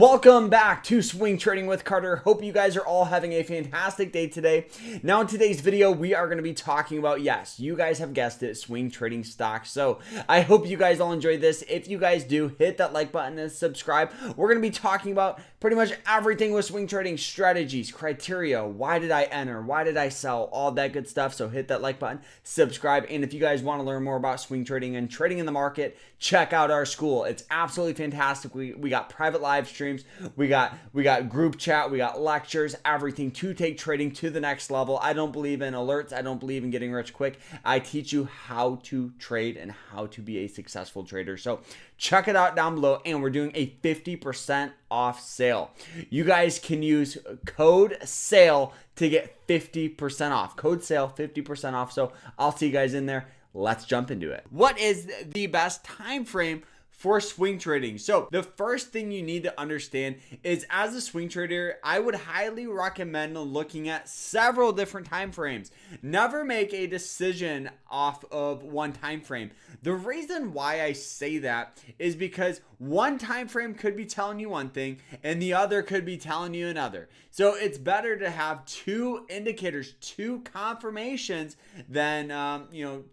Welcome back to Swing Trading with Carter. Hope you guys are all having a fantastic day today. Now in today's video, we are going to be talking about, yes, you guys have guessed it, swing trading stocks. So I hope you guys all enjoyed this. If you guys do, hit that like button and subscribe. We're going to be talking about pretty much everything with swing trading: strategies, criteria, why did I enter, why did I sell, all that good stuff. So hit that like button, subscribe, and if you guys want to learn more about swing trading and trading in the market, check out our school. It's absolutely fantastic. We got private live streams. We got group chat, we got lectures, everything to take trading to the next level. I don't believe in alerts. I don't believe in getting rich quick. I teach you how to trade and how to be a successful trader. So check it out down below, and we're doing a 50% off sale. You guys can use code SALE to get 50% off. Code SALE, 50% off. So I'll see you guys in there. Let's jump into it. What is the best time frame for swing trading? So the first thing you need to understand is, as a swing trader, I would highly recommend looking at several different time frames. Never make a decision off of one time frame. The reason why I say that is because one time frame could be telling you one thing and the other could be telling you another. So it's better to have two indicators, two confirmations, than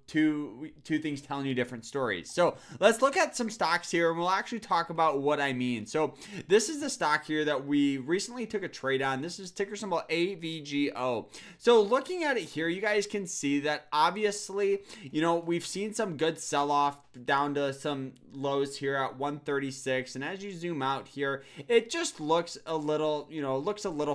two things telling you different stories. So let's look at some stocks here, and we'll actually talk about what I mean. So this is the stock here that we recently took a trade on. This is ticker symbol AVGO. So looking at it here, you guys can see that obviously, we've seen some good sell-off down to some lows here at 136, and as you zoom out here, it just looks a little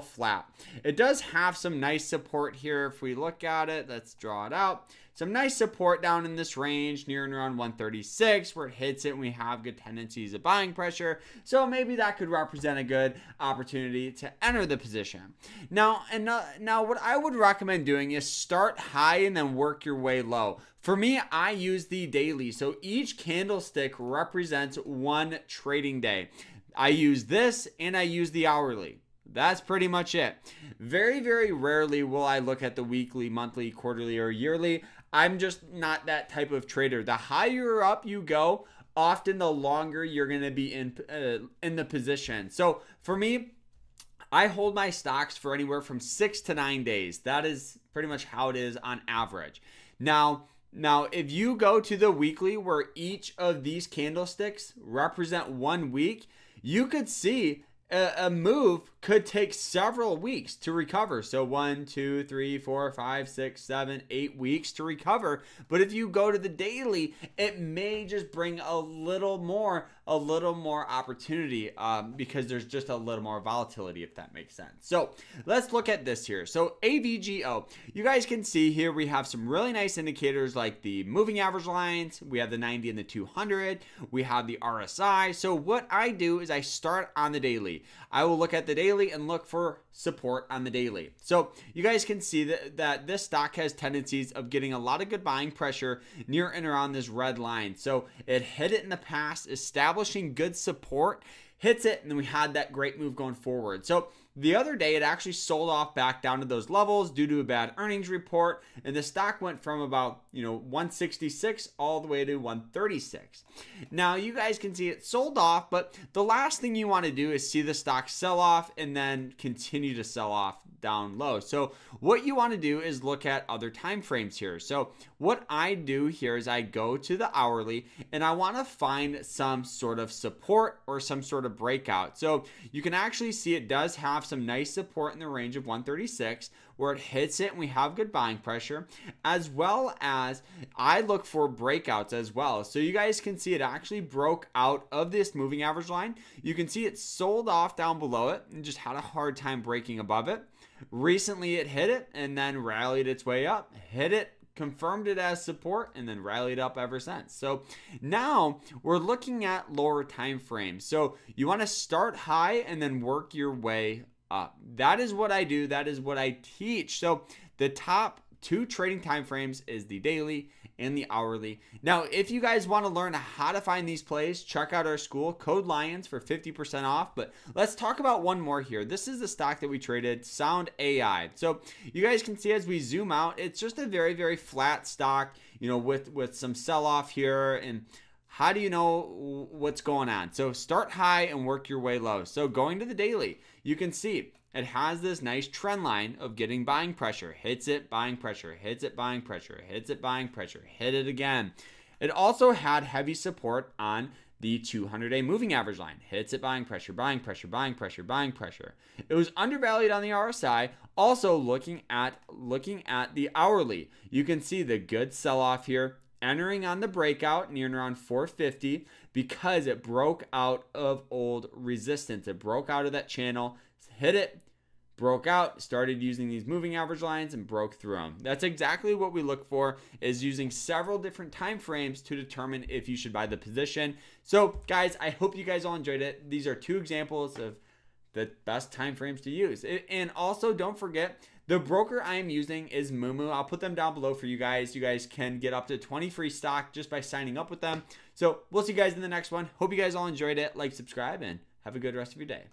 flat. It does have some nice support here. If we look at it, let's draw it out. Some nice support down in this range near and around 136, where it hits it and we have good tendencies of buying pressure. So maybe that could represent a good opportunity to enter the position. Now what I would recommend doing is start high and then work your way low. For me, I use the daily. So each candlestick represents one trading day. I use this and I use the hourly. That's pretty much it. Very, very rarely will I look at the weekly, monthly, quarterly, or yearly. I'm just not that type of trader. The higher up you go, often the longer you're going to be in the position. So for me, I hold my stocks for anywhere from 6 to 9 days. That is pretty much how it is on average. Now, if you go to the weekly, where each of these candlesticks represent 1 week, you could see a move could take several weeks to recover. So 1, 2, 3, 4, 5, 6, 7, 8 weeks to recover. But if you go to the daily, it may just bring a little more opportunity because there's just a little more volatility, if that makes sense. So let's look at this here. So AVGO, you guys can see here we have some really nice indicators like the moving average lines. We have the 90 and the 200. We have the RSI. So what I do is I start on the daily. I will look at the daily and look for support on the daily. So you guys can see that this stock has tendencies of getting a lot of good buying pressure near and around this red line. So it hit it in the past, establishing good support, hits it, and then we had that great move going forward. So the other day, it actually sold off back down to those levels due to a bad earnings report, and the stock went from about 166 all the way to 136. Now you guys can see it sold off, but the last thing you want to do is see the stock sell off and then continue to sell off down low. So what you want to do is look at other time frames here. So what I do here is I go to the hourly and I want to find some sort of support or some sort of breakout. So you can actually see it does have some nice support in the range of 136, where it hits it and we have good buying pressure, as well as I look for breakouts as well. So you guys can see it actually broke out of this moving average line. You can see it sold off down below it and just had a hard time breaking above it. Recently it hit it and then rallied its way up, hit it, confirmed it as support, and then rallied up ever since. So now we're looking at lower time frames. So you want to start high and then work your way up. That is what I do. That is what I teach. So the top two trading time frames is the daily and the hourly. Now, if you guys want to learn how to find these plays, check out our school, code LIONS for 50% off. But let's talk about one more here. This is the stock that we traded, Sound AI. So you guys can see as we zoom out, it's just a very, very flat stock, with some sell off here, and how do you know what's going on? So start high and work your way low. So going to the daily, you can see it has this nice trend line of getting buying pressure, hits it, buying pressure, hits it, buying pressure, hits it, buying pressure, hit it again. It also had heavy support on the 200-day moving average line. Hits it, buying pressure, buying pressure, buying pressure, buying pressure. It was undervalued on the RSI. Also looking at the hourly, you can see the good sell-off here, entering on the breakout near around 450 because it broke out of old resistance. It broke out of that channel, hit it, broke out, started using these moving average lines and broke through them. That's exactly what we look for, is using several different time frames to determine if you should buy the position. So guys, I hope you guys all enjoyed it. These are 2 examples of the best time frames to use. And also don't forget, the broker I am using is Moomoo. I'll put them down below for you guys. You guys can get up to 20 free stock just by signing up with them. So we'll see you guys in the next one. Hope you guys all enjoyed it. Like, subscribe, and have a good rest of your day.